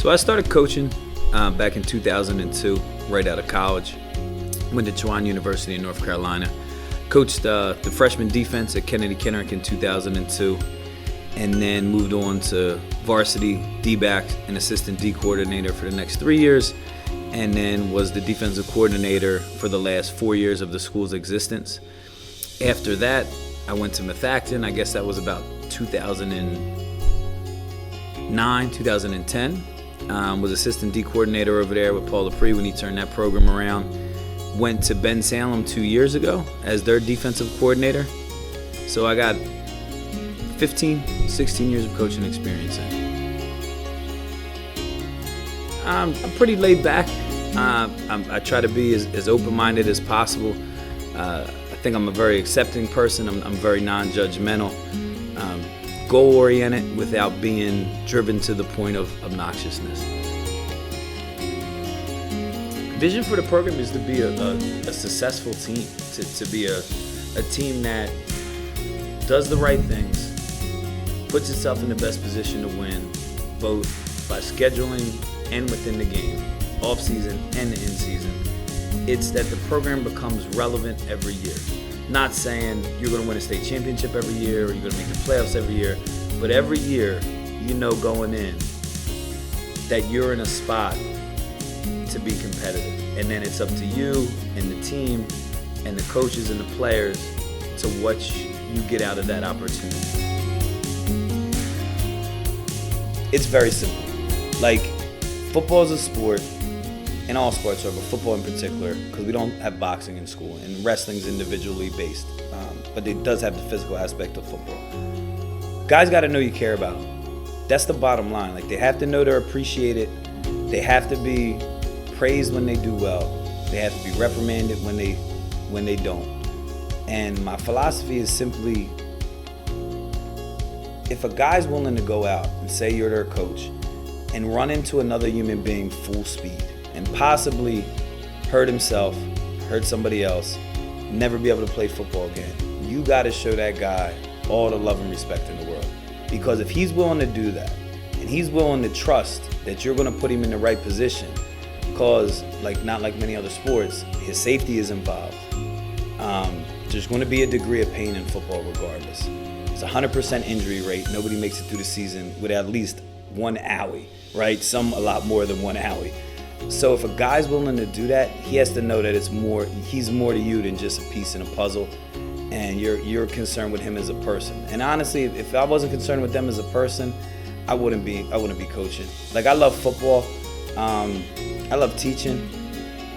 So I started coaching back in 2002, right out of college. Went to Juwan University in North Carolina. Coached the freshman defense at Kennedy Kenrick in 2002, and then moved on to varsity D-back and assistant D coordinator for the next 3 years, and then was the defensive coordinator for the last 4 years of the school's existence. After that, I went to Methacton. I guess that was about 2009, 2010. Was assistant D coordinator over there with Paul Dupree when he turned that program around. Went to Ben Salem 2 years ago as their defensive coordinator. So I got 15, 16 years of coaching experience in. I'm pretty laid back. I try to be as open-minded as possible. I think I'm a very accepting person. I'm very non-judgmental, goal-oriented without being driven to the point of obnoxiousness. Vision for the program is to be a successful team, to be a team that does the right things, puts itself in the best position to win, both by scheduling and within the game, off-season and the in-season. It's that the program becomes relevant every year. Not saying you're going to win a state championship every year or you're going to make the playoffs every year, but every year you know going in that you're in a spot to be competitive. And then it's up to you and the team and the coaches and the players to what you get out of that opportunity. It's very simple. Like, football is a sport, and all sports are, but football in particular, because we don't have boxing in school, and wrestling's individually based, but it does have the physical aspect of football. Guys got to know you care about them. That's the bottom line. Like, they have to know they're appreciated. They have to be praised when they do well. They have to be reprimanded when they don't. And my philosophy is simply, if a guy's willing to go out and say you're their coach and run into another human being full speed and possibly hurt himself, hurt somebody else, never be able to play football again, you got to show that guy all the love and respect in the world. Because if he's willing to do that, and he's willing to trust that you're going to put him in the right position, because not like many other sports, his safety is involved. There's going to be a degree of pain in football regardless. It's 100% injury rate. Nobody makes it through the season with at least one owie, right? Some a lot more than one owie. So if a guy's willing to do that, he has to know that he's more to you than just a piece in a puzzle, and you're concerned with him as a person. And honestly, if I wasn't concerned with them as a person, I wouldn't be coaching. Like, I love football. I love teaching,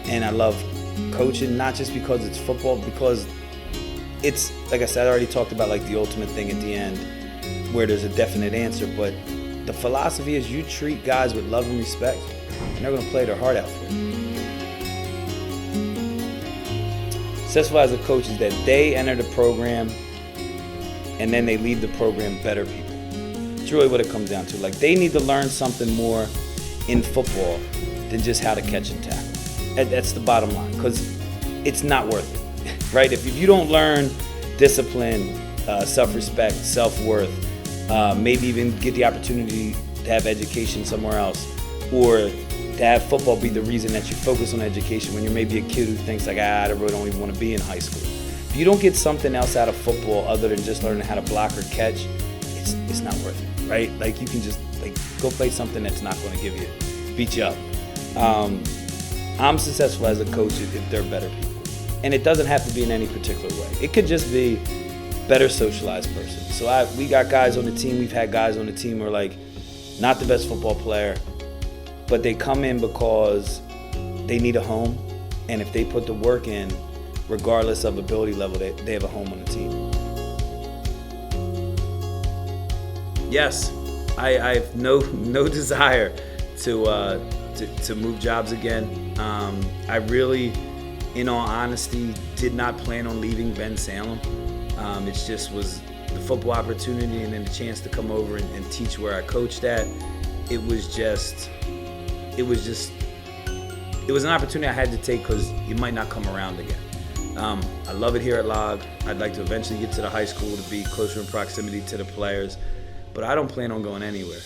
and I love coaching, not just because it's football, because it's, like I said, I already talked about like the ultimate thing at the end where there's a definite answer, but the philosophy is you treat guys with love and respect, and they're going to play their heart out for you. Successful as a coach is that they enter the program and then they leave the program better people. It's really what it comes down to. Like, they need to learn something more in football than just how to catch and tackle. That's the bottom line, because it's not worth it, right? If you don't learn discipline, self-respect, self-worth, maybe even get the opportunity to have education somewhere else, or to have football be the reason that you focus on education when you're maybe a kid who thinks like, I really don't even want to be in high school. If you don't get something else out of football other than just learning how to block or catch, it's not worth it, right? Like, you can just go play something that's not going to beat you up. I'm successful as a coach if they're better people. And it doesn't have to be in any particular way. It could just be better socialized person. So we got guys on the team, we've had guys on the team who are like not the best football player, but they come in because they need a home. And if they put the work in, regardless of ability level, they have a home on the team. Yes, I have no desire to move jobs again. I really, in all honesty, did not plan on leaving Ben Salem. It just was the football opportunity and then the chance to come over and teach where I coached at. It was an opportunity I had to take because you might not come around again. I love it here at Log. I'd like to eventually get to the high school to be closer in proximity to the players, but I don't plan on going anywhere.